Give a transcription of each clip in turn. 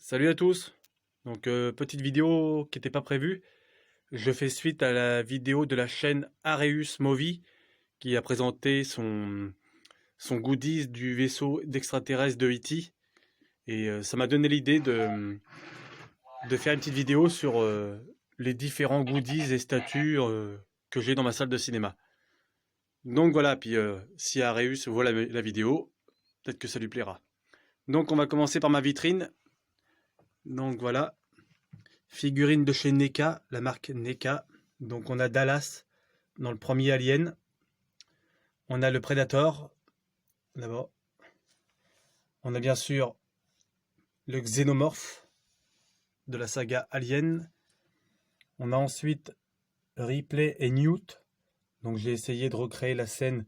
Salut à tous. Donc petite vidéo qui n'était pas prévue. Je fais suite à la vidéo de la chaîne Areus Movie qui a présenté son goodies du vaisseau d'extraterrestres de E.T. Et ça m'a donné l'idée de faire une petite vidéo sur les différents goodies et statues que j'ai dans ma salle de cinéma. Donc voilà, puis si Areus voit la vidéo, peut-être que ça lui plaira. Donc on va commencer par ma vitrine. Donc voilà. Figurine de chez NECA, la marque NECA. Donc on a Dallas dans le premier Alien. On a le Predator, là-bas. On a bien sûr le Xénomorphe de la saga Alien. On a ensuite Ripley et Newt. Donc j'ai essayé de recréer la scène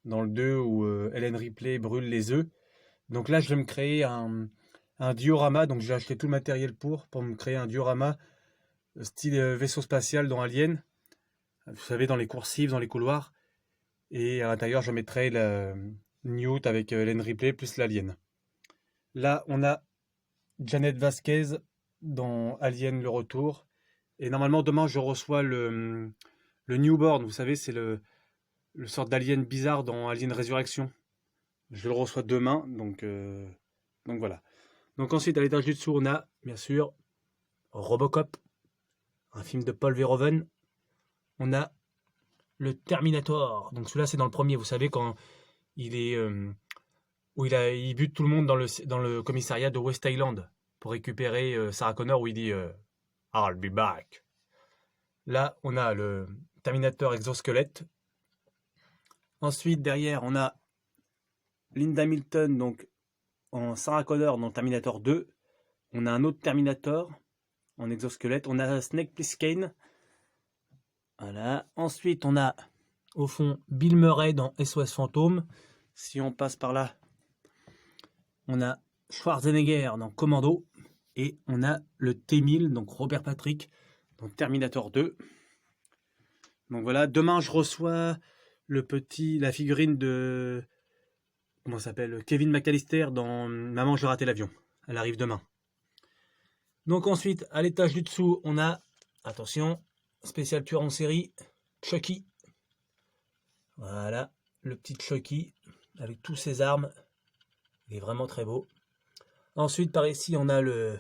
dans le 2 où Ellen Ripley brûle les œufs. Donc là je vais me créer un diorama. Donc j'ai acheté tout le matériel pour me créer un diorama style vaisseau spatial dans Alien. Vous savez, dans les coursives, dans les couloirs. Et à l'intérieur, je mettrai la Newt avec Ellen Ripley plus l'Alien. Là, on a Janet Vasquez dans Alien le Retour. Et normalement, demain, je reçois le Newborn. Vous savez, c'est le sort d'alien bizarre dans Alien Résurrection. Je le reçois demain, donc voilà. Donc ensuite, à l'étage du dessous, on a, bien sûr, Robocop, un film de Paul Verhoeven. On a le Terminator. Donc celui-là, c'est dans le premier. Vous savez, quand il est où il bute tout le monde dans le commissariat de West Island pour récupérer Sarah Connor, où il dit I'll be back. Là, on a le Terminator exosquelette. Ensuite, derrière, on a Linda Hamilton, donc en Sarah Connor dans Terminator 2. On a un autre Terminator en exosquelette. On a Snake Plissken. Voilà. Ensuite, on a au fond Bill Murray dans SOS Fantôme. Si on passe par là, on a Schwarzenegger dans Commando. Et on a le T-1000, donc Robert Patrick dans Terminator 2. Donc voilà, demain je reçois la figurine de, comment ça s'appelle, Kevin McAllister dans Maman, j'ai raté l'avion. Elle arrive demain. Donc ensuite, à l'étage du dessous, on a, attention, spécial tueur en série, Chucky. Voilà, le petit Chucky avec tous ses armes. Il est vraiment très beau. Ensuite, par ici, on a le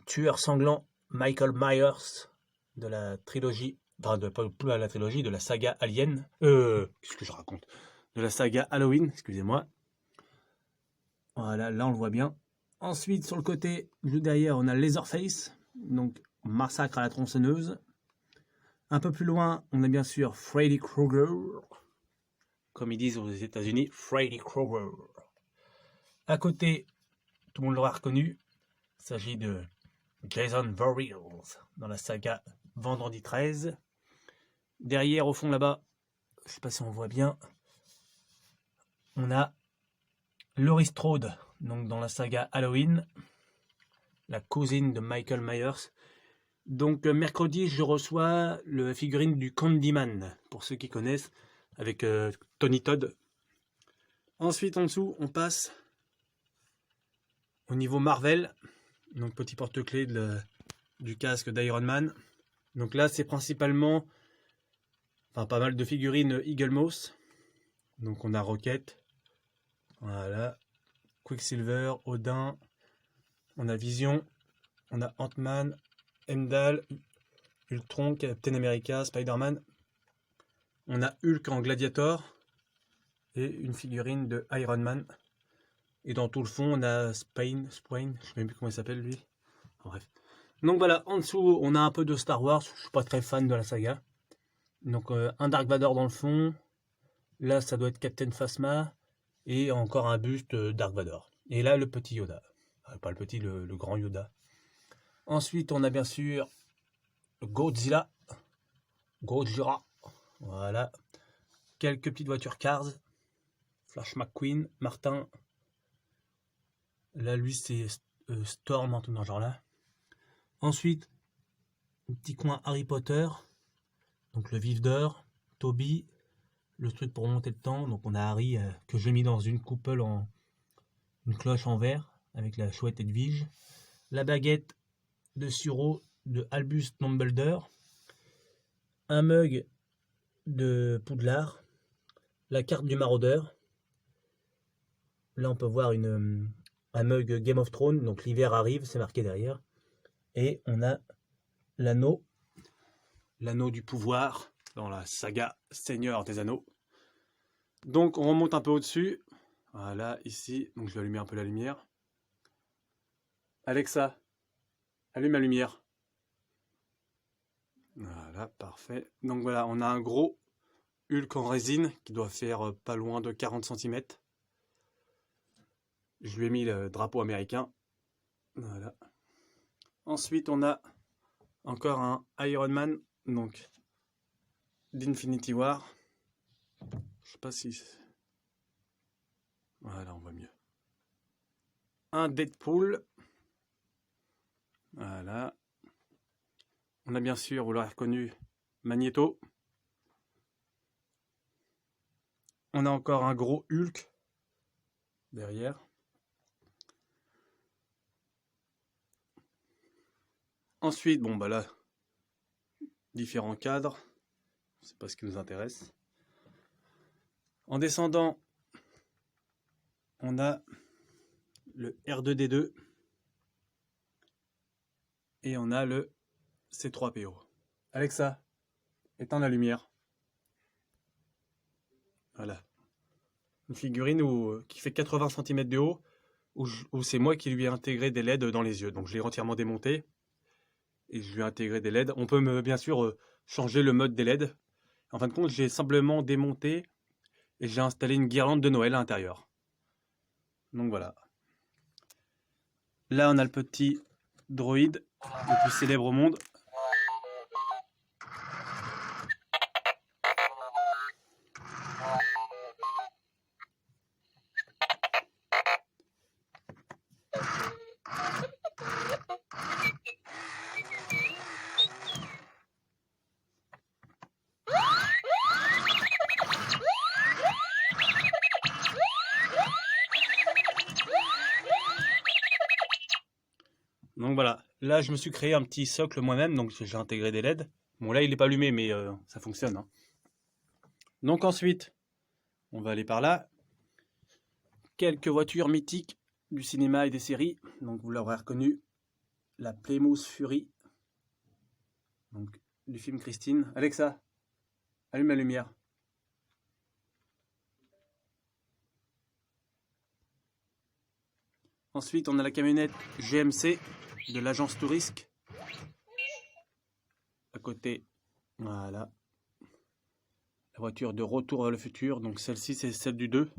tueur sanglant Michael Myers de la trilogie, enfin pas la trilogie, de la saga Alien. Qu'est-ce que je raconte? De la saga Halloween, excusez-moi. Voilà, là on le voit bien. Ensuite, sur le côté, juste derrière, on a Leatherface, donc Massacre à la tronçonneuse. Un peu plus loin, on a bien sûr Freddy Krueger, comme ils disent aux États-Unis, Freddy Krueger. À côté, tout le monde l'aura reconnu, il s'agit de Jason Voorhees dans la saga Vendredi 13. Derrière, au fond là-bas, je ne sais pas si on voit bien, on a Laurie Strode, donc dans la saga Halloween, la cousine de Michael Myers. Donc mercredi, je reçois la figurine du Candyman, pour ceux qui connaissent, avec Tony Todd. Ensuite, en dessous, on passe au niveau Marvel, donc petit porte-clés du casque d'Iron Man. Donc là, c'est principalement, enfin pas mal de figurines Eagle Moss. Donc on a Rocket, voilà, Quicksilver, Odin, on a Vision, on a Ant-Man, Heimdall, Ultron, Captain America, Spider-Man. On a Hulk en Gladiator et une figurine de Iron Man. Et dans tout le fond, on a Spain, je ne sais même plus comment il s'appelle lui. Bref. Donc voilà, en dessous, on a un peu de Star Wars. Je suis pas très fan de la saga. Donc un Dark Vador dans le fond. Là, ça doit être Captain Phasma. Et encore un buste Dark Vador. Et là, le petit Yoda. Pas le petit, le grand Yoda. Ensuite, on a bien sûr Godzilla. Voilà. Quelques petites voitures Cars. Flash McQueen, Martin. Là, lui, c'est Storm, un truc dans ce genre-là. Ensuite, un petit coin Harry Potter. Donc le vif d'or, Toby, le truc pour remonter le temps. Donc on a Harry que j'ai mis dans une coupole une cloche en verre avec la chouette Edwige. la baguette de sureau de Albus Dumbledore, un mug de Poudlard, la carte du maraudeur. Là, on peut voir un mug Game of Thrones, donc l'hiver arrive, c'est marqué derrière. Et on a l'anneau du pouvoir dans la saga Seigneur des Anneaux. Donc, on remonte un peu au-dessus. Voilà, ici. Donc, je vais allumer un peu la lumière. Alexa, allume la lumière. Voilà, parfait. Donc, voilà, on a un gros Hulk en résine qui doit faire pas loin de 40 cm. Je lui ai mis le drapeau américain. Voilà. Ensuite, on a encore un Iron Man, donc d'Infinity War. Je sais pas si... Voilà, on voit mieux. Un Deadpool. Voilà. On a bien sûr, vous l'aurez reconnu, Magneto. On a encore un gros Hulk derrière. Ensuite, bon bah là, différents cadres. C'est pas ce qui nous intéresse. En descendant, on a le R2D2 et on a le C3PO. Alexa, éteins la lumière. Voilà. Une figurine qui fait 80 cm de haut, où c'est moi qui lui ai intégré des LED dans les yeux. Donc je l'ai entièrement démonté et je lui ai intégré des LED. On peut bien sûr changer le mode des LED. En fin de compte, j'ai simplement démonté et j'ai installé une guirlande de Noël à l'intérieur. Donc voilà. Là, on a le petit droïde le plus célèbre au monde. Donc voilà, là je me suis créé un petit socle moi-même, donc j'ai intégré des LED. Bon là il n'est pas allumé, mais ça fonctionne. Hein. Donc ensuite, on va aller par là. Quelques voitures mythiques du cinéma et des séries. Donc vous l'aurez reconnu, la Plymouth Fury. Donc du film Christine. Alexa, allume la lumière. Ensuite, on a la camionnette GMC de l'agence Tourisque. À côté, voilà. La voiture de Retour vers le futur. Donc celle-ci, c'est celle du 2.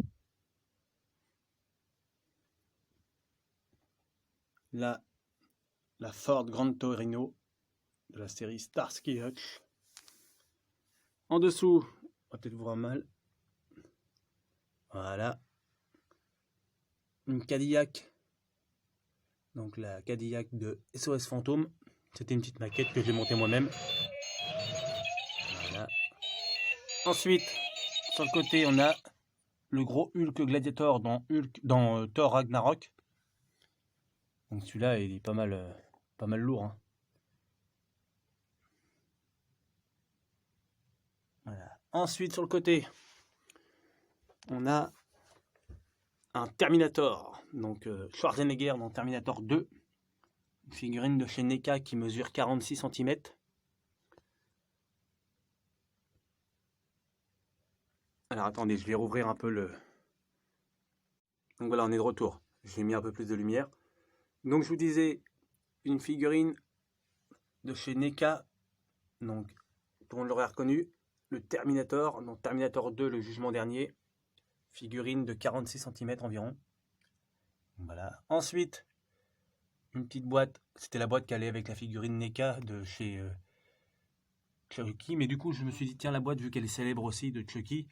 Là, la Ford Grand Torino de la série Starsky Hutch. En dessous, on va peut-être voir mal. Voilà. Une Cadillac. Donc la Cadillac de SOS Fantôme. C'était une petite maquette que j'ai montée moi-même. Voilà. Ensuite, sur le côté, on a le gros Hulk Gladiator dans Thor Ragnarok. Donc celui-là, il est pas mal lourd. Hein. Voilà. Ensuite, sur le côté, on a un Terminator. Donc Schwarzenegger dans Terminator 2. Une figurine de chez NECA qui mesure 46 cm. Alors attendez, je vais rouvrir un peu le... Donc voilà, on est de retour. J'ai mis un peu plus de lumière. Donc je vous disais, une figurine de chez NECA, donc tout le monde l'aurait reconnu, le Terminator, donc Terminator 2, le jugement dernier, figurine de 46 cm environ. Voilà. Ensuite, une petite boîte, c'était la boîte qui allait avec la figurine NECA de chez Chucky, mais du coup je me suis dit, tiens, la boîte, vu qu'elle est célèbre aussi de Chucky,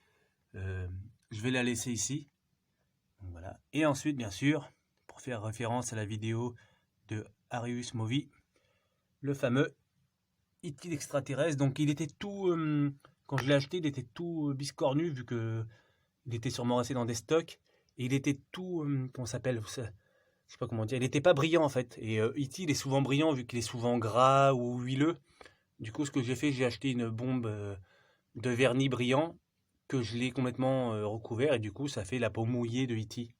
je vais la laisser ici. Donc, voilà. Et ensuite, bien sûr, pour faire référence à la vidéo de Arius Movie, le fameux E.T. extraterrestre. Donc il était tout, quand je l'ai acheté, il était tout biscornu, vu que il était sûrement resté dans des stocks. Et il était tout, comment ça s'appelle, je sais pas comment dire, il n'était pas brillant en fait. Et E.T. il est souvent brillant vu qu'il est souvent gras ou huileux. Du coup, ce que j'ai fait, j'ai acheté une bombe de vernis brillant que je l'ai complètement recouvert et du coup, ça fait la peau mouillée de E.T.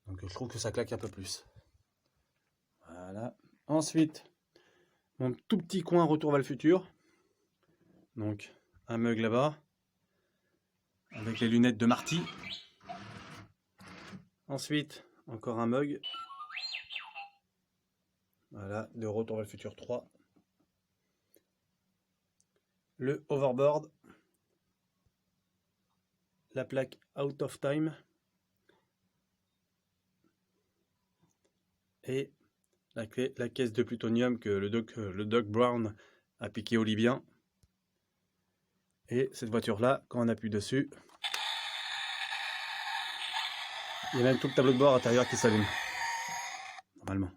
Donc, je trouve que ça claque un peu plus. Voilà. Ensuite, mon tout petit coin Retour vers le futur. Donc, un mug là-bas. Avec les lunettes de Marty. Ensuite, encore un mug. Voilà, de Retour vers le futur 3. Le hoverboard. La plaque Out of Time. Et la caisse de plutonium que le Doc Brown a piqué aux Libyens. Et cette voiture-là, quand on appuie dessus, il y a même tout le tableau de bord intérieur qui s'allume. Normalement.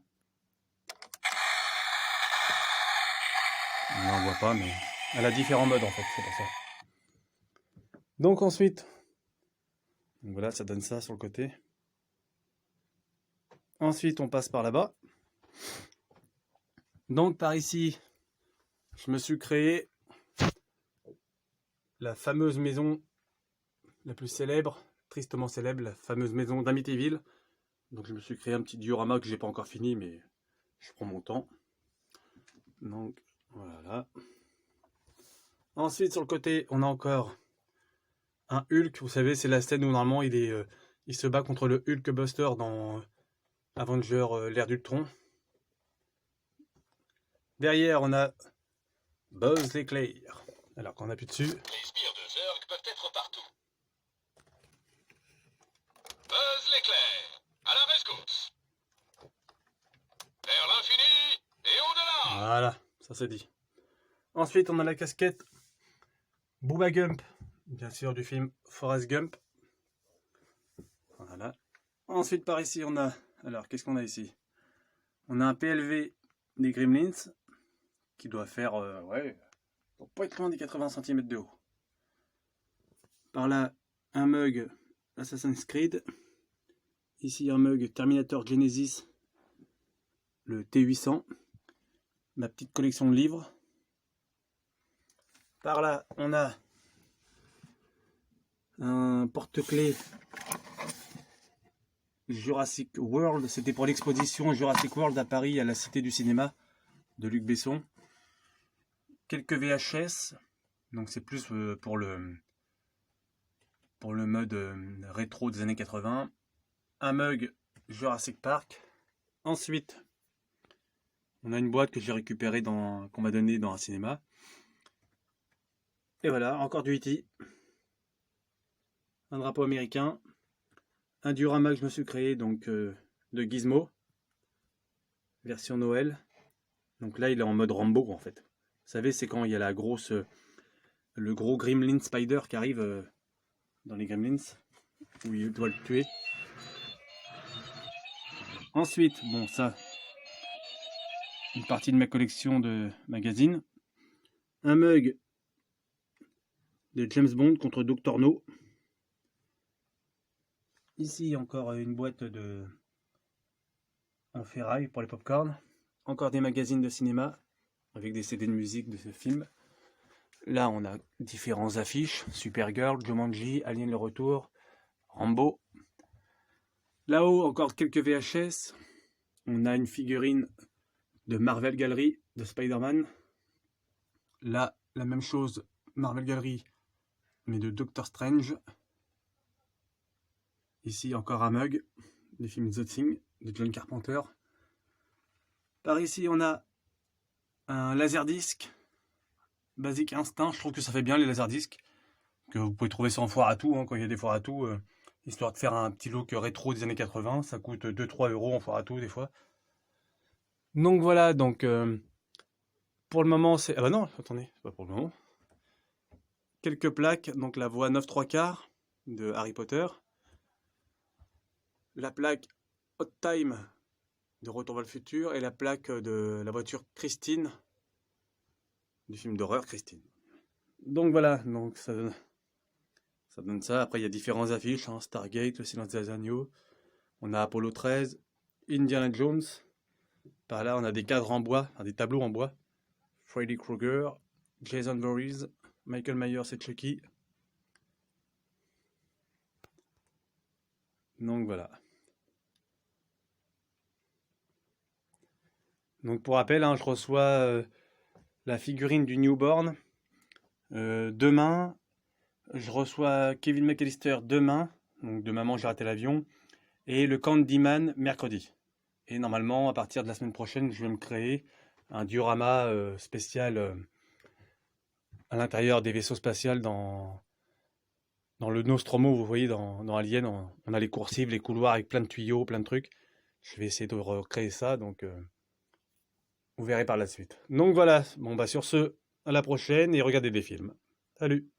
On n'en voit pas, mais elle a différents modes en fait, c'est pour ça. Donc ensuite, voilà, ça donne ça sur le côté. Ensuite, on passe par là-bas. Donc par ici, je me suis créé la fameuse maison la plus célèbre, tristement célèbre, la fameuse maison d'Amityville. Donc je me suis créé un petit diorama que j'ai pas encore fini, mais je prends mon temps. Donc voilà. Ensuite sur le côté, on a encore un Hulk. Vous savez, c'est la scène où normalement il se bat contre le Hulkbuster dans Avenger l'ère d'Ultron. Derrière, on a Buzz l'éclair. Alors quand on appuie dessus, Les sbires de Zurg peuvent être partout. Buzz l'éclair, à la rescousse. Vers l'infini et au-delà. voilà, ça c'est dit. Ensuite, on a la casquette Booba Gump, bien sûr du film Forrest Gump. Voilà. Ensuite, par ici, on a... Alors, qu'est-ce qu'on a ici? On a un PLV des Gremlins, qui doit faire... ouais, doit pas être loin des 80 cm de haut. Par là, un mug Assassin's Creed. Ici, un mug Terminator Genesis, le T800. Ma petite collection de livres. Par là, on a un porte-clés Jurassic World. C'était pour l'exposition Jurassic World à Paris, à la Cité du Cinéma de Luc Besson. Quelques VHS. Donc c'est plus pour le mode rétro des années 80. Un mug Jurassic Park. Ensuite, on a une boîte que j'ai récupérée qu'on m'a donnée dans un cinéma. Et voilà, encore du E.T. Un drapeau américain. Un diorama que je me suis créé donc de Gizmo. Version Noël. Donc là, il est en mode Rambo en fait. Vous savez, c'est quand il y a le gros Gremlin Spider qui arrive dans les Gremlins, où il doit le tuer. Ensuite, bon ça, une partie de ma collection de magazines. Un mug de James Bond contre Dr No. Ici encore une boîte en ferraille pour les popcorn. Encore des magazines de cinéma avec des CD de musique de ce film. Là on a différentes affiches. Supergirl, Jumanji, Alien le Retour, Rambo. Là-haut encore quelques VHS. On a une figurine de Marvel Gallery de Spider-Man. Là la même chose, Marvel Gallery mais de Doctor Strange. Ici encore un mug du film The Thing de John Carpenter. Par ici on a un laserdisc Basic Instinct. Je trouve que ça fait bien les laserdiscs, que vous pouvez trouver ça en foire à tout, quand il y a des foires à tout, histoire de faire un petit look rétro des années 80. Ça coûte 2-3 € en foire à tout des fois. Donc voilà, donc pour le moment c'est... Ah bah non, attendez, c'est pas pour le moment. Quelques plaques, donc la voie 9 3/4 de Harry Potter. La plaque Hot Time de Retour vers le futur et la plaque de la voiture Christine du film d'horreur Christine. Donc voilà, donc ça donne ça. Après il y a différentes affiches, hein, Stargate, Le Silence des Agneaux. On a Apollo 13, Indiana Jones. Par là, on a des cadres en bois, enfin, des tableaux en bois. Freddy Krueger, Jason Voorhees, Michael Myers et Chucky. Donc voilà. Donc pour rappel, hein, je reçois la figurine du Newborn demain. Je reçois Kevin McAllister demain, donc de Maman j'ai raté l'avion, et le Candyman mercredi. Et normalement, à partir de la semaine prochaine, je vais me créer un diorama spécial à l'intérieur des vaisseaux spatials dans le Nostromo, vous voyez, dans Alien, on a les coursives, les couloirs avec plein de tuyaux, plein de trucs. Je vais essayer de recréer ça, donc vous verrez par la suite. Donc voilà, bon bah sur ce, à la prochaine et regardez des films. Salut!